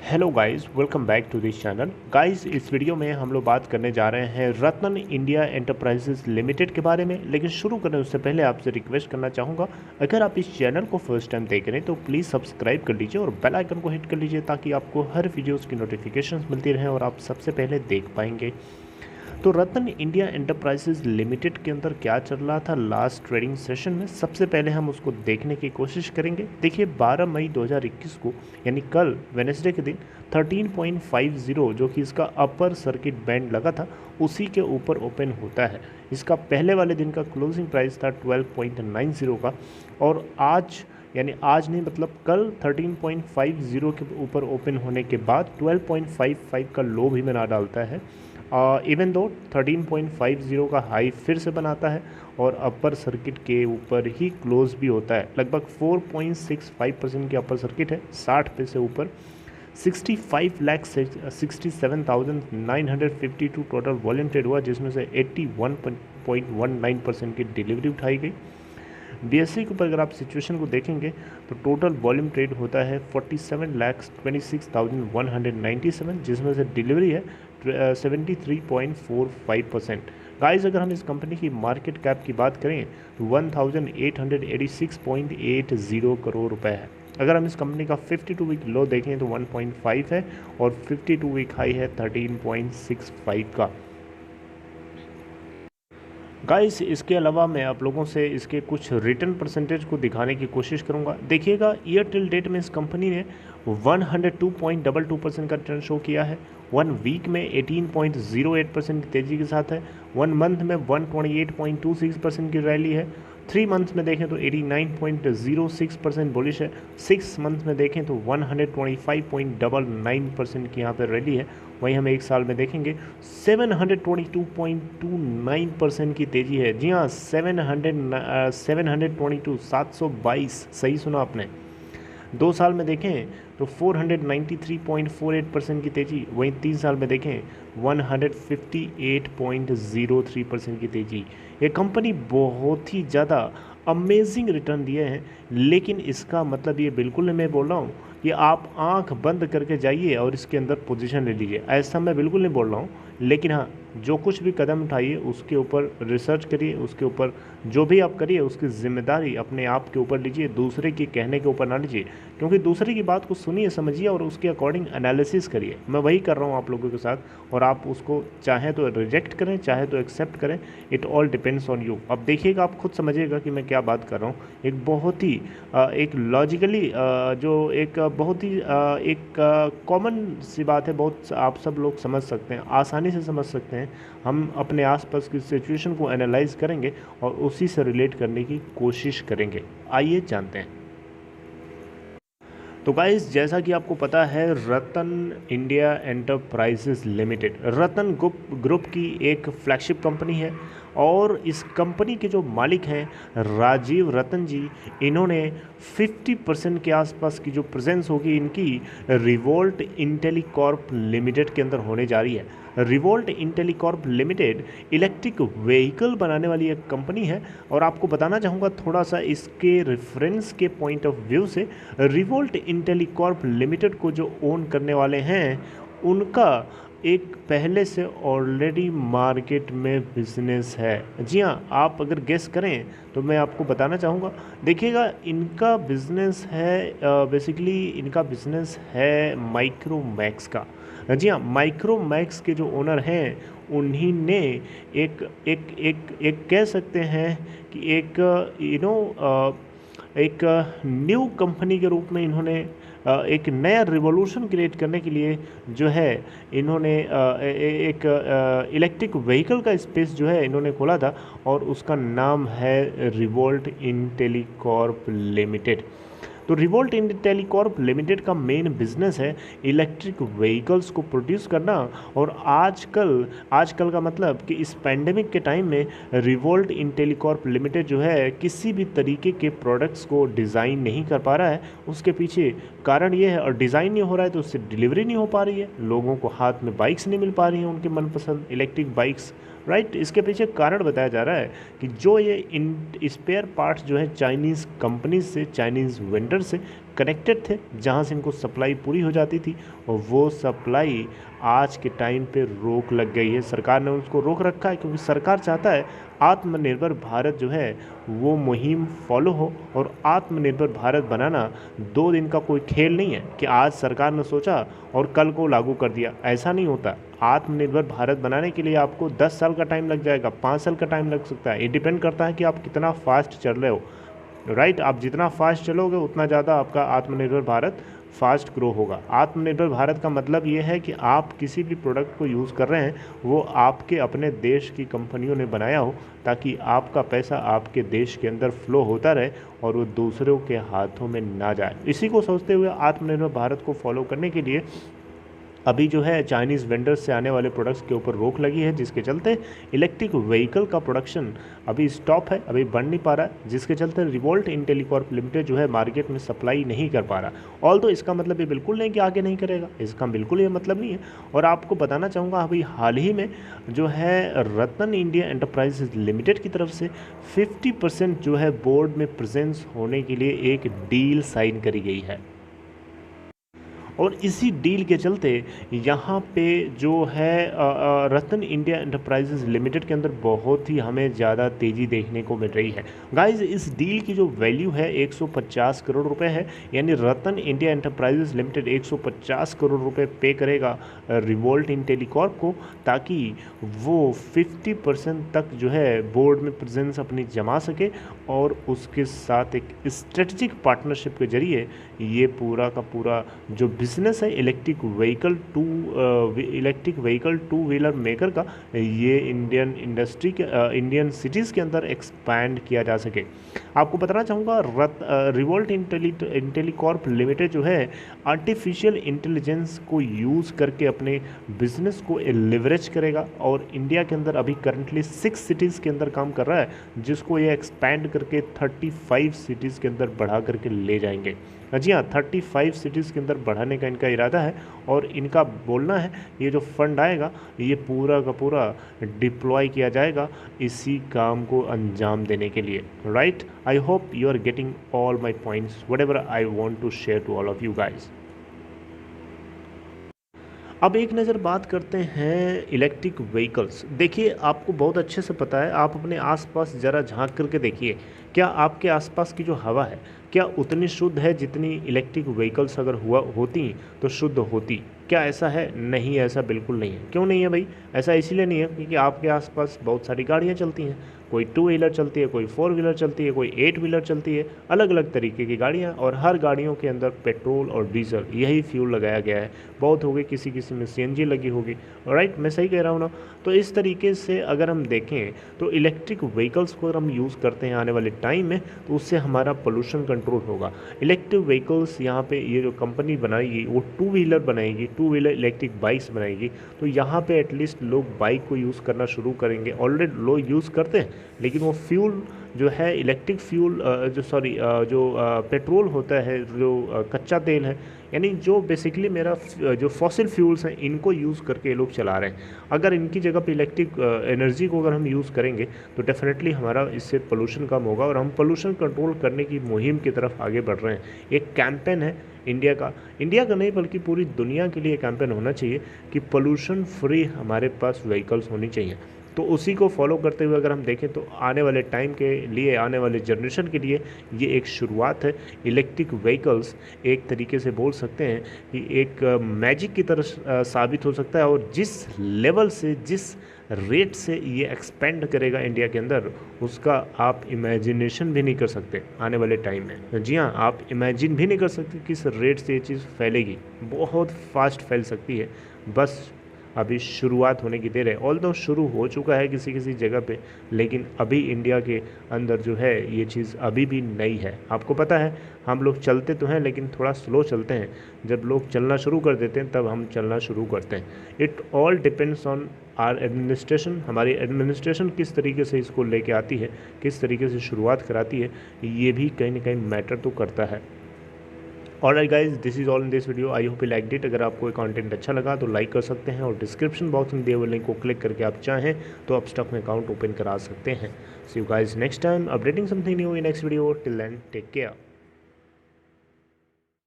Hello guys, welcome back to this channel. Guys, इस video में हम लोग बात करने जा रहे हैं रत्न इंडिया एंटरप्राइजेस लिमिटेड के बारे में। लेकिन शुरू करने उससे पहले आपसे रिक्वेस्ट करना चाहूँगा, अगर आप इस चैनल को फर्स्ट टाइम देख रहे हैं तो प्लीज़ सब्सक्राइब कर लीजिए और बेल आइकन को हिट कर लीजिए ताकि आपको हर वीडियोज़ की नोटिफिकेशन मिलती रहें और आप सबसे पहले देख पाएंगे। तो रत्न इंडिया एंटरप्राइजेज लिमिटेड के अंदर क्या चल रहा था लास्ट ट्रेडिंग सेशन में, सबसे पहले हम उसको देखने की कोशिश करेंगे। देखिए 12 मई 2021 को यानी कल वेनेसडे के दिन 13.50 जो कि इसका अपर सर्किट बैंड लगा था उसी के ऊपर ओपन होता है। इसका पहले वाले दिन का क्लोजिंग प्राइस था 12.90 का और आज यानी आज नहीं मतलब कल 13.50 के ऊपर ओपन होने के बाद 12.55 का लो भी बना डालता है। इवन दो 13.50 का हाई फिर से बनाता है और अपर सर्किट के ऊपर ही क्लोज भी होता है। लगभग 4.65% की अपर सर्किट है, 60 पे से ऊपर 65,67,952 टोटल वॉल्यूम ट्रेड हुआ, जिसमें से 81.19% की डिलीवरी उठाई गई। बीएससी के ऊपर अगर आप सिचुएशन को देखेंगे तो टोटल वॉल्यूम ट्रेड होता है 47,26,197, जिसमें से डिलीवरी है 73.45%। गाइस, अगर हम इस कंपनी की मार्केट कैप की बात करें तो 1886.80 करोड़ रुपए है। अगर हम इस कंपनी का 52 वीक लो देखें तो 1.5 है और 52 वीक हाई है 13.65 का। गाइस, इसके अलावा मैं आप लोगों से इसके कुछ रिटर्न परसेंटेज को दिखाने की कोशिश करूंगा। देखिएगा, ईयर टिल डेट में इस कंपनी ने 102.22% का रिटर्न शो किया है। 1 वीक में 18.08% की तेज़ी के साथ है। 1 मंथ में 128.26% की रैली है। 3 मंथ्स में देखें तो 89.06% बुलिश है। 6 मंथ्स में देखें तो 125.99% की यहाँ पर रैली है। वहीं हम एक साल में देखेंगे 722.29% की तेज़ी है। जी हाँ, 722, सही सुना आपने। 2 साल में देखें तो 493.48% की तेज़ी। वहीं 3 साल में देखें 158.03% की तेज़ी। ये कंपनी बहुत ही ज़्यादा अमेजिंग रिटर्न दिए हैं, लेकिन इसका मतलब ये बिल्कुल नहीं मैं बोल रहा हूँ कि आप आंख बंद करके जाइए और इसके अंदर पोजीशन ले लीजिए, ऐसा मैं बिल्कुल नहीं बोल रहा हूँ। लेकिन हाँ, जो कुछ भी कदम उठाइए उसके ऊपर रिसर्च करिए, उसके ऊपर जो भी आप करिए उसकी जिम्मेदारी अपने आप के ऊपर लीजिए, दूसरे के कहने के ऊपर ना लीजिए। क्योंकि दूसरे की बात को सुनिए, समझिए और उसके अकॉर्डिंग एनालिसिस करिए। मैं वही कर रहा हूँ आप लोगों के साथ, और आप उसको चाहे तो रिजेक्ट करें चाहे तो एक्सेप्ट करें, it all depends on you. अब देखिएगा, आप खुद समझिएगा कि मैं क्या बात कर रहा हूँ। एक बहुत ही एक लॉजिकली जो एक बहुत ही एक कॉमन सी बात है, बहुत आप सब लोग समझ सकते हैं, आसानी से समझ सकते हैं। हम अपने आसपास की सिचुएशन को एनालाइज करेंगे और उसी से रिलेट करने की कोशिश करेंगे। आइए जानते हैं। तो गाइस, जैसा कि आपको पता है, रतन इंडिया एंटरप्राइजेस लिमिटेड रतन ग्रुप की एक फ्लैगशिप कंपनी है और इस कंपनी के जो मालिक हैं राजीव रतन जी, इन्होंने 50% के आसपास की जो प्रेजेंस होगी इनकी रिवोल्ट इंटेलीकॉर्प लिमिटेड के अंदर होने जा रही है। रिवोल्ट इंटेलीकॉर्प लिमिटेड इलेक्ट्रिक व्हीकल बनाने वाली एक कंपनी है और आपको बताना चाहूँगा थोड़ा सा इसके रेफरेंस के पॉइंट ऑफ व्यू से। रिवोल्ट इंटेलीकॉर्प लिमिटेड को जो ओन करने वाले हैं उनका एक पहले से ऑलरेडी मार्केट में बिजनेस है। जी हाँ, आप अगर गेस करें तो मैं आपको बताना चाहूँगा। देखिएगा, इनका बिजनेस है बेसिकली इनका बिजनेस है माइक्रोमैक्स का। जी हाँ, माइक्रोमैक्स के जो ओनर हैं उन्हीं ने एक एक एक एक कह सकते हैं कि एक एक न्यू कंपनी के रूप में इन्होंने एक नया रिवॉल्यूशन क्रिएट करने के लिए जो है इन्होंने एक इलेक्ट्रिक व्हीकल का स्पेस जो है इन्होंने खोला था और उसका नाम है रिवोल्ट इंटेलीकॉर्प लिमिटेड। तो रिवोल्ट इंटेलीकॉर्प लिमिटेड का मेन बिजनेस है इलेक्ट्रिक व्हीकल्स को प्रोड्यूस करना। और आजकल का मतलब कि इस पैंडेमिक के टाइम में रिवोल्ट इंटेलीकॉर्प लिमिटेड जो है किसी भी तरीके के प्रोडक्ट्स को डिज़ाइन नहीं कर पा रहा है। उसके पीछे कारण ये है, और डिज़ाइन नहीं हो रहा है तो उससे डिलीवरी नहीं हो पा रही है, लोगों को हाथ में बाइक्स नहीं मिल पा रही हैं, उनके मनपसंद इलेक्ट्रिक बाइक्स, राइट। इसके पीछे कारण बताया जा रहा है कि जो ये इन स्पेयर पार्ट्स जो है चाइनीज़ कंपनीज से, चाइनीज़ वेंडर से कनेक्टेड थे, जहाँ से इनको सप्लाई पूरी हो जाती थी, और वो सप्लाई आज के टाइम पे रोक लग गई है। सरकार ने उसको रोक रखा है क्योंकि सरकार चाहता है आत्मनिर्भर भारत जो है वो मुहिम फॉलो हो। और आत्मनिर्भर भारत बनाना 2 दिन का कोई खेल नहीं है कि आज सरकार ने सोचा और कल को लागू कर दिया, ऐसा नहीं होता। आत्मनिर्भर भारत बनाने के लिए आपको 10 साल का टाइम लग जाएगा, 5 साल का टाइम लग सकता है। ये डिपेंड करता है कि आप कितना फास्ट चल रहे हो, राइट। आप जितना फास्ट चलोगे उतना ज़्यादा आपका आत्मनिर्भर भारत फास्ट ग्रो होगा। आत्मनिर्भर भारत का मतलब ये है कि आप किसी भी प्रोडक्ट को यूज़ कर रहे हैं वो आपके अपने देश की कंपनियों ने बनाया हो, ताकि आपका पैसा आपके देश के अंदर फ्लो होता रहे और वो दूसरों के हाथों में ना जाए। इसी को सोचते हुए आत्मनिर्भर भारत को फॉलो करने के लिए अभी जो है चाइनीज़ वेंडर्स से आने वाले प्रोडक्ट्स के ऊपर रोक लगी है, जिसके चलते इलेक्ट्रिक व्हीकल का प्रोडक्शन अभी स्टॉप है, अभी बढ़ नहीं पा रहा है, जिसके चलते रिवोल्ट इंटेलीकॉर्प लिमिटेड जो है मार्केट में सप्लाई नहीं कर पा रहा। ऑल तो इसका मतलब ये बिल्कुल नहीं कि आगे नहीं करेगा, इसका बिल्कुल ये मतलब नहीं है। और आपको बताना चाहूँगा अभी हाल ही में जो है रत्न इंडिया एंटरप्राइजेज लिमिटेड की तरफ से 50% जो है बोर्ड में प्रेजेंस होने के लिए एक डील साइन करी गई है। और इसी डील के चलते यहाँ पे जो है रत्न इंडिया एंटरप्राइजेज लिमिटेड के अंदर बहुत ही हमें ज़्यादा तेज़ी देखने को मिल रही है। गाइज इस डील की जो वैल्यू है 150 करोड़ रुपए है, यानी रत्न इंडिया एंटरप्राइजेज लिमिटेड 150 करोड़ रुपए पे करेगा रिवोल्ट इंटेलीकॉर्प को, ताकि वो 50% तक जो है बोर्ड में प्रेजेंस अपनी जमा सके और उसके साथ एक स्ट्रेटजिक पार्टनरशिप के जरिए ये पूरा का पूरा जो बिजनेस है electric vehicle two wheeler maker का, ये इंडियन इंडस्ट्री के इंडियन सिटीज़ के अंदर एक्सपैंड किया जा सके। आपको बताना चाहूँगा रिवोल्ट इंटेलीकॉर्प लिमिटेड जो है आर्टिफिशियल इंटेलिजेंस को यूज़ करके अपने बिजनेस को लिवरेज करेगा, और इंडिया के अंदर अभी करंटली 6 सिटीज़ के अंदर काम कर रहा है, जिसको ये एक्सपैंड करके 35 सिटीज़ के अंदर बढ़ा करके ले जाएंगे। जी हाँ, 35 सिटीज़ के अंदर बढ़ाने का इनका इरादा है, और इनका बोलना है ये जो फंड आएगा ये पूरा का पूरा डिप्लॉय किया जाएगा इसी काम को अंजाम देने के लिए, right. I hope you are getting all my points whatever I want to share to all of you guys. अब एक नज़र बात करते हैं इलेक्ट्रिक व्हीकल्स। देखिए आपको बहुत अच्छे से पता है, आप अपने आसपास ज़रा झांक करके देखिए, क्या आपके आसपास की जो हवा है क्या उतनी शुद्ध है जितनी इलेक्ट्रिक व्हीकल्स अगर होती तो शुद्ध होती? क्या ऐसा है? नहीं, ऐसा बिल्कुल नहीं है। क्यों नहीं है भाई? ऐसा इसीलिए नहीं है क्योंकि आपके आसपास बहुत सारी गाड़ियाँ चलती हैं, कोई 2 व्हीलर चलती है, कोई 4 व्हीलर चलती है, कोई 8 व्हीलर चलती है, अलग अलग तरीके की गाड़ियाँ, और हर गाड़ियों के अंदर पेट्रोल और डीजल यही फ्यूल लगाया गया है। बहुत होगी किसी किसी में CNG लगी होगी, राइट, मैं सही कह रहा हूँ ना? तो इस तरीके से अगर हम देखें तो इलेक्ट्रिक व्हीकल्स को अगर हम यूज़ करते हैं आने वाले टाइम में तो उससे हमारा पोल्यूशन कंट्रोल होगा। इलेक्ट्रिक व्हीकल्स यहाँ पे ये जो कंपनी बनाएगी वो 2 व्हीलर बनाएगी, 2 व्हीलर इलेक्ट्रिक बाइक्स बनाएगी, तो यहाँ पे एटलीस्ट लोग बाइक को यूज़ करना शुरू करेंगे। ऑलरेडी लोग यूज़ करते हैं, लेकिन वो फ्यूल जो है इलेक्ट्रिक फ्यूल जो पेट्रोल होता है, जो कच्चा तेल है, यानी जो बेसिकली मेरा जो फॉसिल फ्यूल्स हैं इनको यूज़ करके ये लोग चला रहे हैं। अगर इनकी जगह पे इलेक्ट्रिक एनर्जी को अगर हम यूज़ करेंगे तो डेफिनेटली हमारा इससे पोल्यूशन कम होगा, और हम पोल्यूशन कंट्रोल करने की मुहिम की तरफ आगे बढ़ रहे हैं। एक कैंपेन है इंडिया का नहीं बल्कि पूरी दुनिया के लिए कैंपेन होना चाहिए कि पोल्यूशन फ्री हमारे पास व्हीकल्स होनी चाहिए। तो उसी को फॉलो करते हुए अगर हम देखें तो आने वाले टाइम के लिए, आने वाले जनरेशन के लिए ये एक शुरुआत है। इलेक्ट्रिक व्हीकल्स एक तरीके से बोल सकते हैं कि एक मैजिक की तरह साबित हो सकता है, और जिस लेवल से, जिस रेट से ये एक्सपेंड करेगा इंडिया के अंदर, उसका आप इमेजिनेशन भी नहीं कर सकते आने वाले टाइम में। जी हाँ, आप इमेजिन भी नहीं कर सकते किस रेट से ये चीज़ फैलेगी। बहुत फास्ट फैल सकती है, बस अभी शुरुआत होने की देर है। ऑल्दो शुरू हो चुका है किसी किसी जगह पे, लेकिन अभी इंडिया के अंदर जो है ये चीज़ अभी भी नई है। आपको पता है हम लोग चलते तो हैं लेकिन थोड़ा स्लो चलते हैं। जब लोग चलना शुरू कर देते हैं तब हम चलना शुरू करते हैं। It all depends on our administration. हमारी एडमिनिस्ट्रेशन किस तरीके से इसको लेके आती है, किस तरीके से शुरुआत कराती है, ये भी कहीं ना कहीं मैटर तो करता है। Alright guys, this is all in this video. I hope you liked it. अगर आपको कंटेंट अच्छा लगा तो लाइक कर सकते हैं, और डिस्क्रिप्शन बॉक्स में दिए हुए लिंक को क्लिक करके आप चाहें तो आप स्टॉक में अकाउंट ओपन करा सकते हैं। See you guys next time updating something new in next video. Till then take care.